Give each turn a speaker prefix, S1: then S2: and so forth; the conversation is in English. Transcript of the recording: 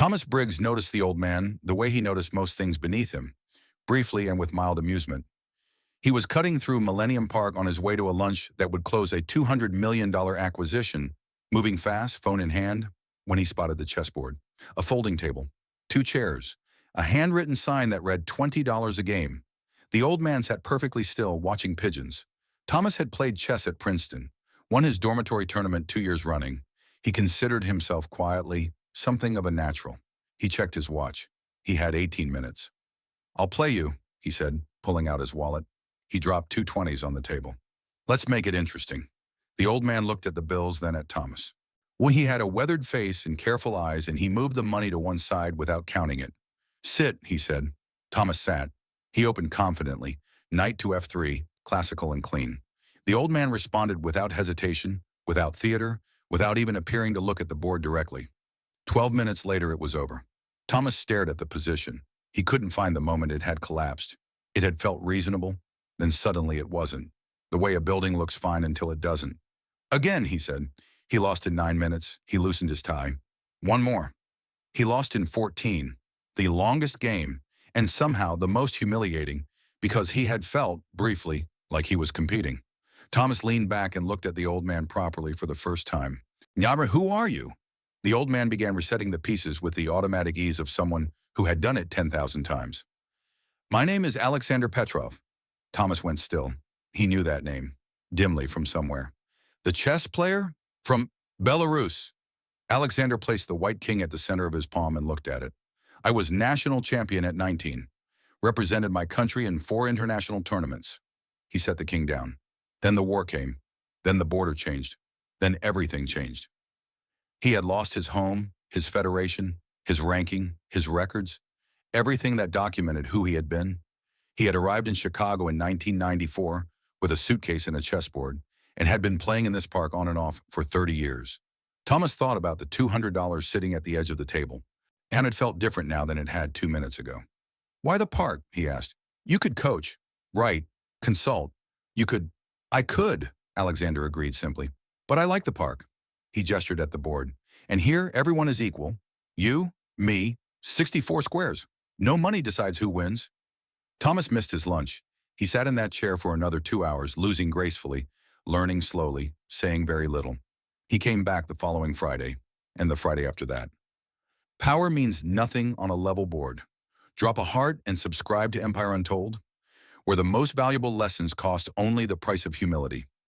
S1: Thomas Briggs noticed the old man the way he noticed most things beneath him, briefly and with mild amusement. He was cutting through Millennium Park on his way to a lunch that would close a $200 million acquisition, moving fast, phone in hand, when he spotted the chessboard, a folding table, two chairs, a handwritten sign that read $20 a game. The old man sat perfectly still, watching pigeons. Thomas had played chess at Princeton, won his dormitory tournament 2 years running. He considered himself quietly something of a natural. He checked his watch. He had 18 minutes. "I'll play you," he said, pulling out his wallet. He dropped two 20s on the table. "Let's make it interesting." The old man looked at the bills, then at Thomas. Well, he had a weathered face and careful eyes, and he moved the money to one side without counting it. "Sit," he said. Thomas sat. He opened confidently. Knight to F3, classical and clean. The old man responded without hesitation, without theater, without even appearing to look at the board directly. 12 minutes later, it was over. Thomas stared at the position. He couldn't find the moment it had collapsed. It had felt reasonable, then suddenly it wasn't. The way a building looks fine until it doesn't. "Again," he said. He lost in 9 minutes. He loosened his tie. "One more." He lost in 14, the longest game, and somehow the most humiliating, because he had felt, briefly, like he was competing. Thomas leaned back and looked at the old man properly for the first time. "Nyabra, who are you?" The old man began resetting the pieces with the automatic ease of someone who had done it 10,000 times. "My name is Alexander Petrov." Thomas went still. He knew that name, dimly from somewhere. "The chess player? From Belarus." Alexander placed the white king at the center of his palm and looked at it. "I was national champion at 19. Represented my country in 4 international tournaments." He set the king down. Then the war came. Then the border changed. Then everything changed. He had lost his home, his federation, his ranking, his records, everything that documented who he had been. He had arrived in Chicago in 1994 with a suitcase and a chessboard, and had been playing in this park on and off for 30 years. Thomas thought about the $200 sitting at the edge of the table, and it felt different now than it had 2 minutes ago. "Why the park?" he asked. "You could coach, write, consult. You could—" "I could," Alexander agreed simply. "But I like the park." He gestured at the board. "And here, everyone is equal. You, me, 64 squares. No money decides who wins." Thomas missed his lunch. He sat in that chair for another 2 hours, losing gracefully, learning slowly, saying very little. He came back the following Friday, and the Friday after that. Power means nothing on a level board. Drop a heart and subscribe to Empire Untold, where the most valuable lessons cost only the price of humility.